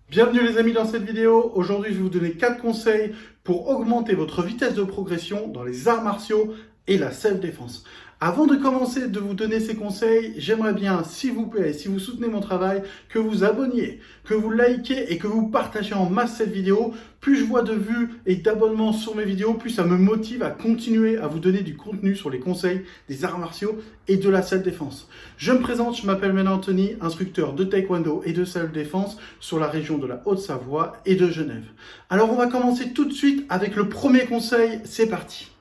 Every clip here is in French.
Bienvenue les amis dans cette vidéo. Aujourd'hui, je vais vous donner 4 conseils pour augmenter votre vitesse de progression dans les arts martiaux et la self-défense. Avant de commencer de vous donner ces conseils, j'aimerais bien, s'il vous plaît, si vous soutenez mon travail, que vous abonniez, que vous likez et que vous partagez en masse cette vidéo. Plus je vois de vues et d'abonnements sur mes vidéos, plus ça me motive à continuer à vous donner du contenu sur les conseils des arts martiaux et de la self-défense. Je me présente, je m'appelle Mena Anthony, instructeur de taekwondo et de self-défense sur la région de la Haute-Savoie et de Genève. Alors on va commencer tout de suite avec le premier conseil, c'est parti.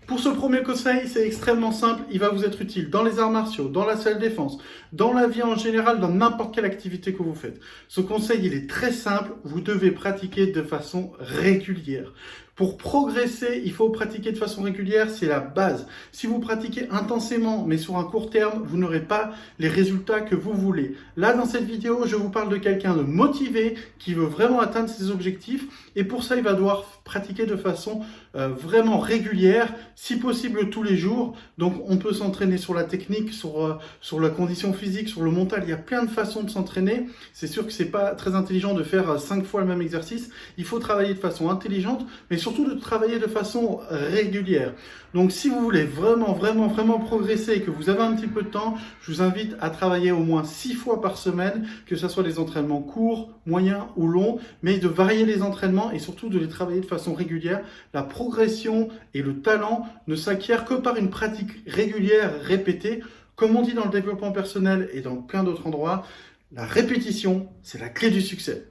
Pour ce premier conseil, c'est extrêmement simple, il va vous être utile dans les arts martiaux, dans la self-défense, dans la vie en général, dans n'importe quelle activité que vous faites. Ce conseil, il est très simple, vous devez pratiquer de façon régulière. Pour progresser, il faut pratiquer de façon régulière, c'est la base. Si vous pratiquez intensément, mais sur un court terme, vous n'aurez pas les résultats que vous voulez. Là, dans cette vidéo, je vous parle de quelqu'un de motivé, qui veut vraiment atteindre ses objectifs, et pour ça, il va devoir pratiquer de façon vraiment régulière, si possible tous les jours. Donc, on peut s'entraîner sur la technique, sur la condition physique, sur le mental. Il y a plein de façons de s'entraîner. C'est sûr que c'est pas très intelligent de faire 5 fois le même exercice. Il faut travailler de façon intelligente, mais surtout de travailler de façon régulière. Donc si vous voulez vraiment progresser et que vous avez un petit peu de temps, je vous invite à travailler au moins 6 fois par semaine, que ce soit des entraînements courts, moyens ou longs, mais de varier les entraînements et surtout de les travailler de façon régulière. La progression et le talent ne s'acquièrent que par une pratique régulière, répétée. Comme on dit dans le développement personnel et dans plein d'autres endroits, la répétition, c'est la clé du succès.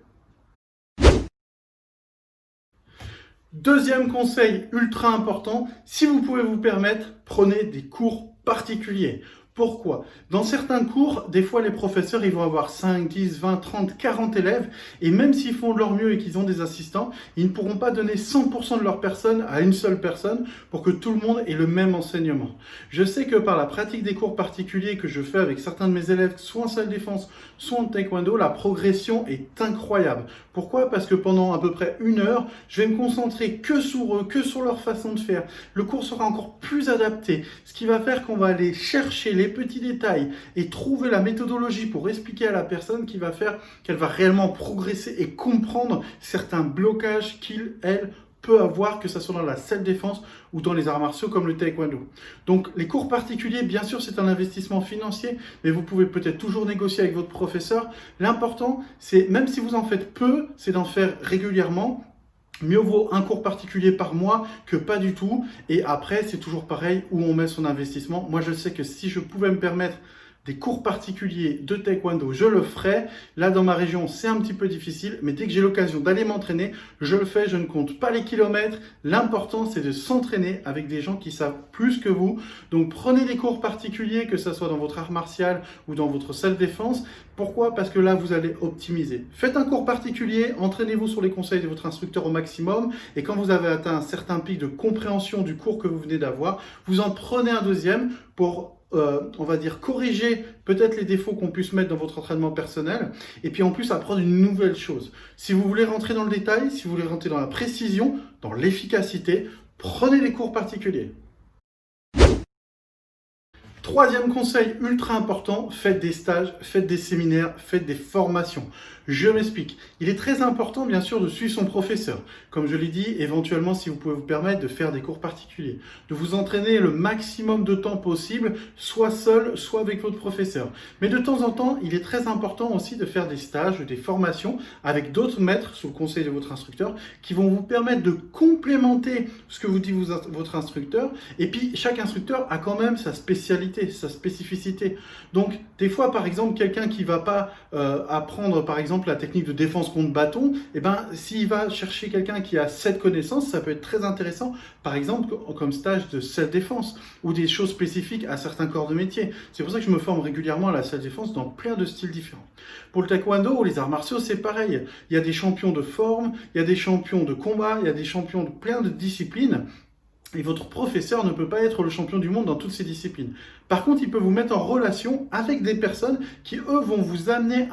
Deuxième conseil ultra important, si vous pouvez vous permettre, prenez des cours particuliers. Pourquoi? Dans certains cours, des fois les professeurs ils vont avoir 5, 10, 20, 30, 40 élèves et même s'ils font de leur mieux et qu'ils ont des assistants, ils ne pourront pas donner 100% de leur personne à une seule personne pour que tout le monde ait le même enseignement. Je sais que par la pratique des cours particuliers que je fais avec certains de mes élèves, soit en self-défense, soit en taekwondo, la progression est incroyable. Pourquoi? Parce que pendant à peu près 1 heure, je vais me concentrer que sur eux, que sur leur façon de faire. Le cours sera encore plus adapté, ce qui va faire qu'on va aller chercher les petits détails et trouver la méthodologie pour expliquer à la personne qui va faire qu'elle va réellement progresser et comprendre certains blocages elle peut avoir, que ce soit dans la self-défense ou dans les arts martiaux comme le taekwondo. Donc les cours particuliers, bien sûr, c'est un investissement financier, mais vous pouvez peut-être toujours négocier avec votre professeur. L'important, c'est, même si vous en faites peu, c'est d'en faire régulièrement. Mieux vaut un cours particulier par mois que pas du tout. Et après, c'est toujours pareil où on met son investissement. Moi, je sais que si je pouvais me permettre des cours particuliers de taekwondo, je le ferais. Là, dans ma région, c'est un petit peu difficile, mais dès que j'ai l'occasion d'aller m'entraîner, je le fais. Je ne compte pas les kilomètres. L'important, c'est de s'entraîner avec des gens qui savent plus que vous. Donc, prenez des cours particuliers, que ce soit dans votre art martial ou dans votre self-défense. Pourquoi? Parce que là, vous allez optimiser. Faites un cours particulier, entraînez-vous sur les conseils de votre instructeur au maximum, et quand vous avez atteint un certain pic de compréhension du cours que vous venez d'avoir, vous en prenez un deuxième pour on va dire, corriger peut-être les défauts qu'on puisse mettre dans votre entraînement personnel, et puis en plus apprendre une nouvelle chose. Si vous voulez rentrer dans le détail, si vous voulez rentrer dans la précision, dans l'efficacité, prenez des cours particuliers. Troisième conseil ultra important, faites des stages, faites des séminaires, faites des formations. Je m'explique. Il est très important, bien sûr, de suivre son professeur. Comme je l'ai dit, éventuellement, si vous pouvez vous permettre de faire des cours particuliers, de vous entraîner le maximum de temps possible, soit seul, soit avec votre professeur. Mais de temps en temps, il est très important aussi de faire des stages, des formations avec d'autres maîtres, sous le conseil de votre instructeur, qui vont vous permettre de complémenter ce que vous dit votre instructeur. Et puis, chaque instructeur a quand même sa spécialité, sa spécificité. Donc, des fois, par exemple, quelqu'un qui va pas apprendre, par exemple, la technique de défense contre bâton, et ben, s'il va chercher quelqu'un qui a cette connaissance, ça peut être très intéressant, par exemple, comme stage de self-défense ou des choses spécifiques à certains corps de métier. C'est pour ça que je me forme régulièrement à la self-défense dans plein de styles différents. Pour le taekwondo ou les arts martiaux, c'est pareil. Il y a des champions de forme, il y a des champions de combat, il y a des champions de plein de disciplines. Et votre professeur ne peut pas être le champion du monde dans toutes ces disciplines. Par contre, il peut vous mettre en relation avec des personnes qui, eux, vont vous amener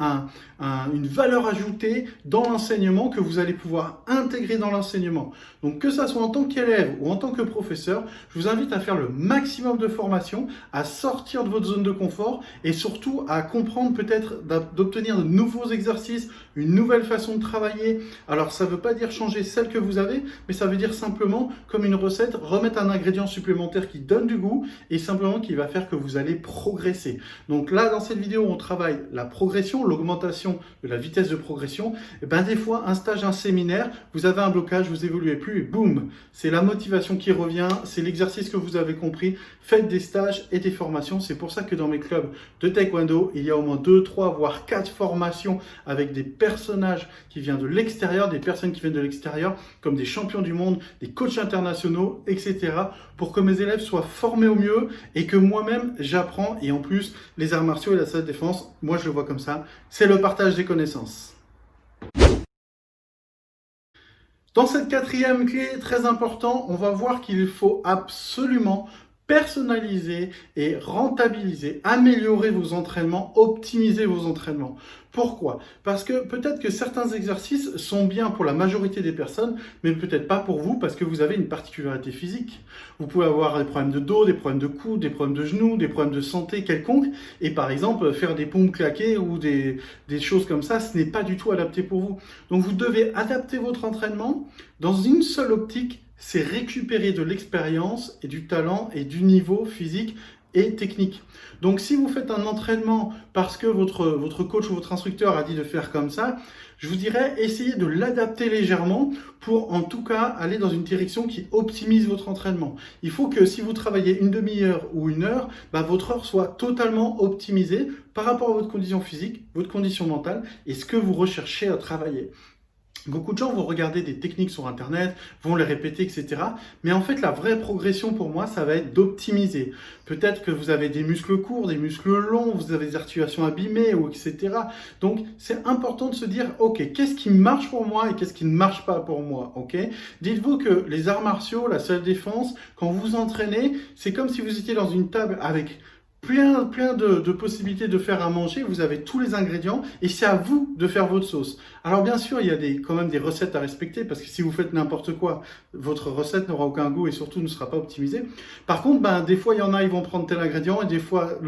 une valeur ajoutée dans l'enseignement que vous allez pouvoir intégrer dans l'enseignement. Donc, que ça soit en tant qu'élève ou en tant que professeur, je vous invite à faire le maximum de formation, à sortir de votre zone de confort et surtout à comprendre peut-être d'obtenir de nouveaux exercices, une nouvelle façon de travailler. Alors, ça ne veut pas dire changer celle que vous avez, mais ça veut dire simplement, comme une recette, remettre un ingrédient supplémentaire qui donne du goût et simplement qui va faire que vous allez progresser. Donc là, dans cette vidéo, on travaille la progression, l'augmentation de la vitesse de progression. Et ben, des fois, un stage, un séminaire, vous avez un blocage, vous évoluez plus et boum, c'est la motivation qui revient, c'est l'exercice que vous avez compris. Faites des stages et des formations. C'est pour ça que dans mes clubs de taekwondo, il y a au moins 2, 3, voire 4 formations avec des personnages qui viennent de l'extérieur, des personnes qui viennent de l'extérieur, comme des champions du monde, des coachs internationaux, etc. pour que mes élèves soient formés au mieux et que moi-même j'apprends. Et en plus, les arts martiaux et la self-défense, moi je le vois comme ça, c'est le partage des connaissances. Dans cette quatrième clé très important, on va voir qu'il faut absolument personnaliser et rentabiliser, améliorer vos entraînements, optimiser vos entraînements. Pourquoi? Parce que peut-être que certains exercices sont bien pour la majorité des personnes, mais peut-être pas pour vous parce que vous avez une particularité physique. Vous pouvez avoir des problèmes de dos, des problèmes de cou, des problèmes de genoux, des problèmes de santé quelconques, et par exemple faire des pompes claquées ou des choses comme ça, ce n'est pas du tout adapté pour vous. Donc vous devez adapter votre entraînement dans une seule optique, c'est récupérer de l'expérience et du talent et du niveau physique et technique. Donc si vous faites un entraînement parce que votre coach ou votre instructeur a dit de faire comme ça, je vous dirais essayez de l'adapter légèrement pour en tout cas aller dans une direction qui optimise votre entraînement. Il faut que si vous travaillez une demi-heure ou une heure, votre heure soit totalement optimisée par rapport à votre condition physique, votre condition mentale et ce que vous recherchez à travailler. Beaucoup de gens vont regarder des techniques sur Internet, vont les répéter, etc. Mais en fait, la vraie progression pour moi, ça va être d'optimiser. Peut-être que vous avez des muscles courts, des muscles longs, vous avez des articulations abîmées, ou etc. Donc, c'est important de se dire, ok, qu'est-ce qui marche pour moi et qu'est-ce qui ne marche pas pour moi, ok? Dites-vous que les arts martiaux, la self-défense, quand vous vous entraînez, c'est comme si vous étiez dans une table avec plein de possibilités de faire à manger, vous avez tous les ingrédients et c'est à vous de faire votre sauce. Alors bien sûr, il y a quand même des recettes à respecter parce que si vous faites n'importe quoi, votre recette n'aura aucun goût et surtout ne sera pas optimisée. Par contre, des fois, il y en a, ils vont prendre tel ingrédient et des fois,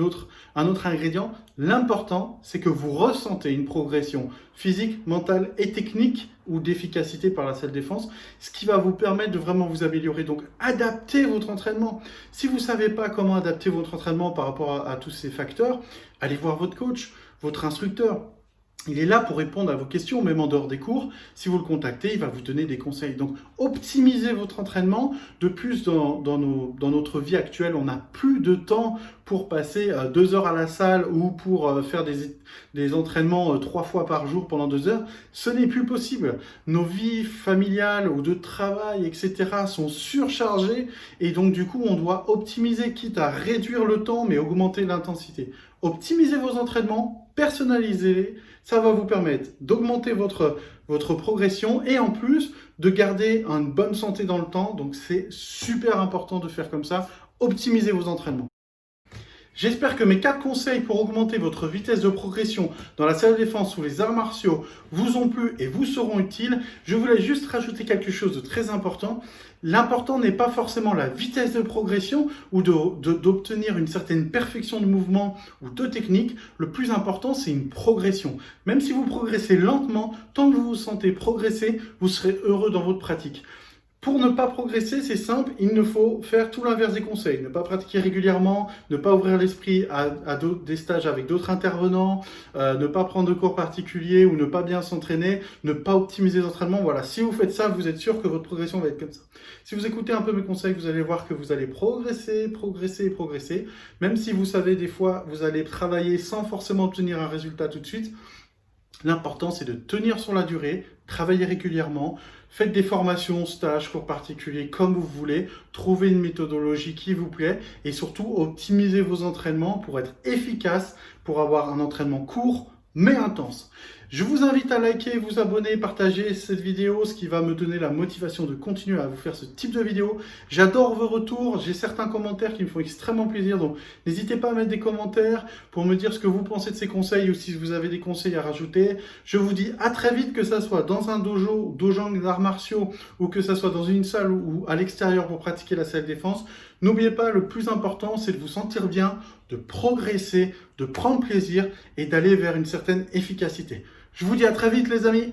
un autre ingrédient. L'important, c'est que vous ressentez une progression physique, mentale et technique ou d'efficacité par la self-défense, ce qui va vous permettre de vraiment vous améliorer. Donc, adaptez votre entraînement. Si vous ne savez pas comment adapter votre entraînement par rapport à tous ces facteurs, allez voir votre coach, votre instructeur. Il est là pour répondre à vos questions, même en dehors des cours. Si vous le contactez, il va vous donner des conseils. Donc, optimisez votre entraînement. De plus, dans notre vie actuelle, on n'a plus de temps pour passer 2 heures à la salle ou pour faire des entraînements 3 fois par jour pendant 2 heures. Ce n'est plus possible. Nos vies familiales ou de travail, etc. sont surchargées et donc, du coup, on doit optimiser, quitte à réduire le temps, mais augmenter l'intensité. Optimisez vos entraînements, personnalisez-les. Ça va vous permettre d'augmenter votre progression et en plus de garder une bonne santé dans le temps. Donc, c'est super important de faire comme ça. Optimisez vos entraînements. J'espère que mes 4 conseils pour augmenter votre vitesse de progression dans la self-défense ou les arts martiaux vous ont plu et vous seront utiles. Je voulais juste rajouter quelque chose de très important. L'important n'est pas forcément la vitesse de progression ou d'obtenir une certaine perfection de mouvement ou de technique. Le plus important, c'est une progression. Même si vous progressez lentement, tant que vous vous sentez progresser, vous serez heureux dans votre pratique. Pour ne pas progresser, c'est simple, il ne faut faire tout l'inverse des conseils. Ne pas pratiquer régulièrement, ne pas ouvrir l'esprit à des stages avec d'autres intervenants, ne pas prendre de cours particuliers ou ne pas bien s'entraîner, ne pas optimiser les entraînements. Voilà, si vous faites ça, vous êtes sûr que votre progression va être comme ça. Si vous écoutez un peu mes conseils, vous allez voir que vous allez progresser. Même si vous savez, des fois, vous allez travailler sans forcément obtenir un résultat tout de suite. L'important, c'est de tenir sur la durée, travailler régulièrement, faites des formations, stages, cours particuliers, comme vous voulez, trouvez une méthodologie qui vous plaît et surtout optimisez vos entraînements pour être efficace, pour avoir un entraînement court, mais intense. Je vous invite à liker, vous abonner, partager cette vidéo, ce qui va me donner la motivation de continuer à vous faire ce type de vidéo. J'adore vos retours, j'ai certains commentaires qui me font extrêmement plaisir, donc n'hésitez pas à mettre des commentaires pour me dire ce que vous pensez de ces conseils ou si vous avez des conseils à rajouter. Je vous dis à très vite, que ça soit dans un dojo, dojang d'arts martiaux, ou que ça soit dans une salle ou à l'extérieur pour pratiquer la self-défense. N'oubliez pas, le plus important, c'est de vous sentir bien, de progresser, de prendre plaisir et d'aller vers une certaine efficacité. Je vous dis à très vite les amis.